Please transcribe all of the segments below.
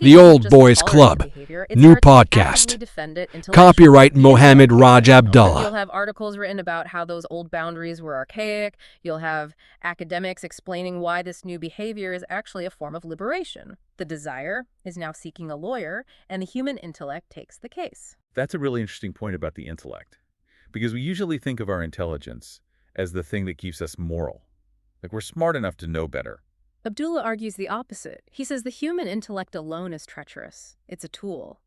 The Old Boys Club. New podcast. Copyright Mohammed Raj Abdullah. You'll have articles written about how those old boundaries were archaic. You'll have academics explaining why this new behavior is actually a form of liberation. The desire is now seeking a lawyer, and the human intellect takes the case. That's a really interesting point about the intellect, because we usually think of our intelligence as the thing that keeps us moral. Like we're smart enough to know better. Abdullah argues the opposite. He says the human intellect alone is treacherous. It's a tool.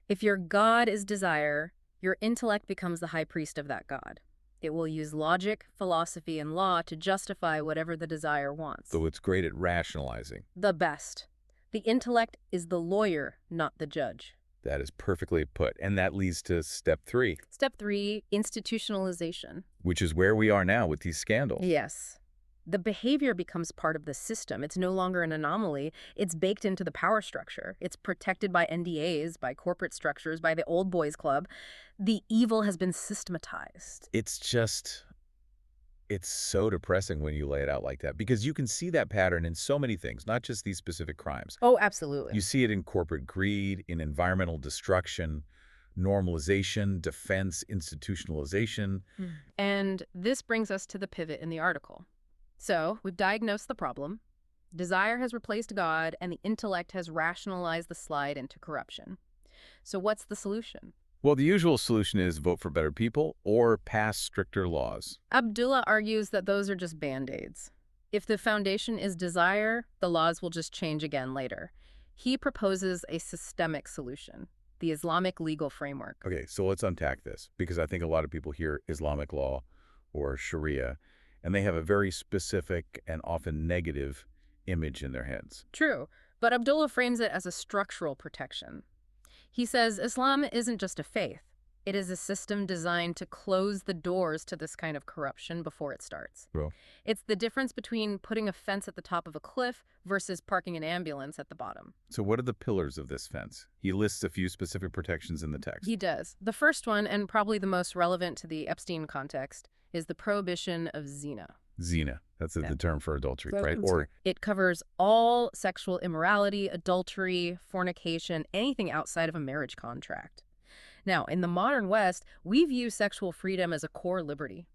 If your God is desire, your intellect becomes the high priest of that God. It will use logic, philosophy, and law to justify whatever the desire wants. So it's great at rationalizing. The best. The intellect is the lawyer, not the judge. That is perfectly put. And that leads to step 3. Step 3, institutionalization. Which is where we are now with these scandals. Yes. The behavior becomes part of the system. It's no longer an anomaly. It's baked into the power structure. It's protected by NDAs, by corporate structures, by the Old Boys Club. The evil has been systematized. It's so depressing when you lay it out like that, because you can see that pattern in so many things, not just these specific crimes. Oh, absolutely. You see it in corporate greed, in environmental destruction, normalization, defense, institutionalization. And this brings us to the pivot in the article. So, we've diagnosed the problem, desire has replaced God, and the intellect has rationalized the slide into corruption. So what's the solution? Well, the usual solution is vote for better people or pass stricter laws. Abdullah argues that those are just band-aids. If the foundation is desire, the laws will just change again later. He proposes a systemic solution, the Islamic legal framework. Okay, so let's unpack this, because I think a lot of people hear Islamic law or Sharia, and they have a very specific and often negative image in their heads. True, but Abdullah frames it as a structural protection. He says Islam isn't just a faith. It is a system designed to close the doors to this kind of corruption before it starts. Bro. It's the difference between putting a fence at the top of a cliff versus parking an ambulance at the bottom. So what are the pillars of this fence? He lists a few specific protections in the text. He does. The first one, and probably the most relevant to the Epstein context, is the prohibition of zina. Zina. That's the term for adultery, right? Or it covers all sexual immorality, adultery, fornication, anything outside of a marriage contract. Now, in the modern West, we view sexual freedom as a core liberty.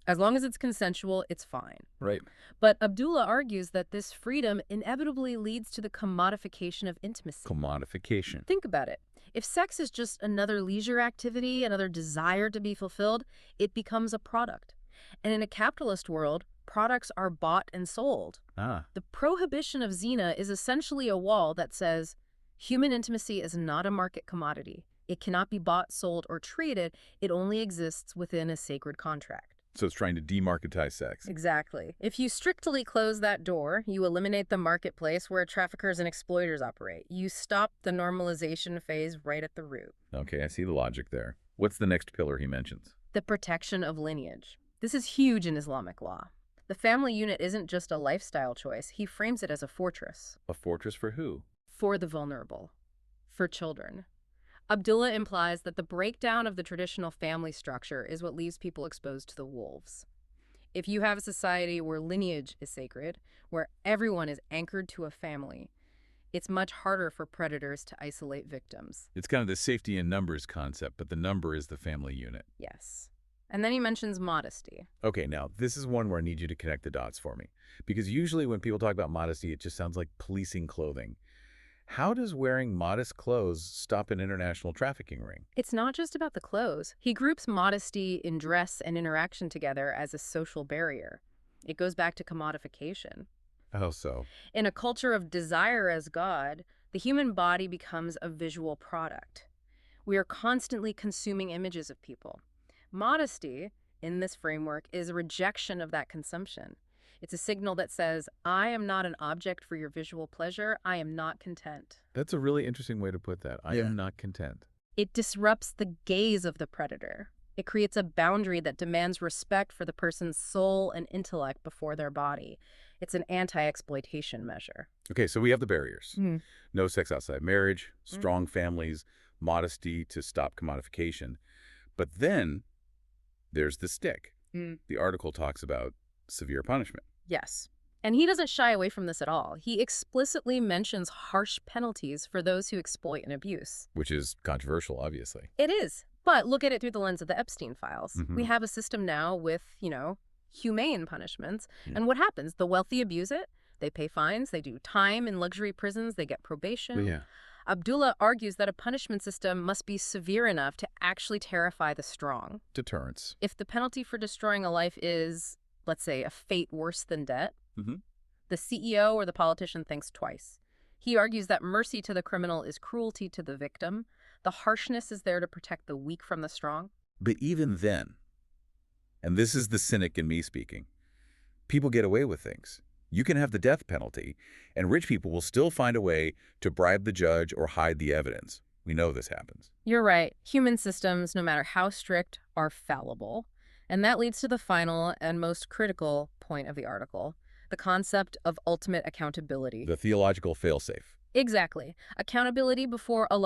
As long as it's consensual, it's fine. Right. But Abdullah argues that this freedom inevitably leads to the commodification of intimacy. Commodification. Think about it. If sex is just another leisure activity, another desire to be fulfilled, it becomes a product. And in a capitalist world, products are bought and sold. The prohibition of zina is essentially a wall that says human intimacy is not a market commodity. It cannot be bought, sold, or traded. It only exists within a sacred contract. So it's trying to demarketize sex. Exactly. If you strictly close that door, you eliminate the marketplace where traffickers and exploiters operate. You stop the normalization phase right at the root. Okay, I see the logic there. What's the next pillar he mentions? The protection of lineage. This is huge in Islamic law. The family unit isn't just a lifestyle choice. He frames it as a fortress. A fortress for who? For the vulnerable. For children. Abdullah implies that the breakdown of the traditional family structure is what leaves people exposed to the wolves. If you have a society where lineage is sacred, where everyone is anchored to a family, it's much harder for predators to isolate victims. It's kind of the safety in numbers concept, but the number is the family unit. Yes. And then he mentions modesty. Okay, now, this is one where I need you to connect the dots for me. Because usually when people talk about modesty, it just sounds like policing clothing. How does wearing modest clothes stop an international trafficking ring? It's not just about the clothes. He groups modesty in dress and interaction together as a social barrier. It goes back to commodification. How so? In a culture of desire as God, the human body becomes a visual product. We are constantly consuming images of people. Modesty, in this framework, is a rejection of that consumption. It's a signal that says, I am not an object for your visual pleasure. I am not content. That's a really interesting way to put that. I am not content. It disrupts the gaze of the predator. It creates a boundary that demands respect for the person's soul and intellect before their body. It's an anti-exploitation measure. Okay, so we have the barriers. No sex outside marriage, strong families, modesty to stop commodification. But then there's the stick. The article talks about severe punishment. Yes. And he doesn't shy away from this at all. He explicitly mentions harsh penalties for those who exploit and abuse. Which is controversial, obviously. It is. But look at it through the lens of the Epstein files. Mm-hmm. We have a system now with, humane punishments. And what happens? The wealthy abuse it. They pay fines. They do time in luxury prisons. They get probation. Yeah. Abdullah argues that a punishment system must be severe enough to actually terrify the strong. Deterrence. If the penalty for destroying a life is, let's say, a fate worse than death, the CEO or the politician thinks twice. He argues that mercy to the criminal is cruelty to the victim. The harshness is there to protect the weak from the strong. But even then, and this is the cynic in me speaking, people get away with things. You can have the death penalty, and rich people will still find a way to bribe the judge or hide the evidence. We know this happens. You're right. Human systems, no matter how strict, are fallible. And that leads to the final and most critical point of the article, the concept of ultimate accountability. The theological failsafe. Exactly. Accountability before a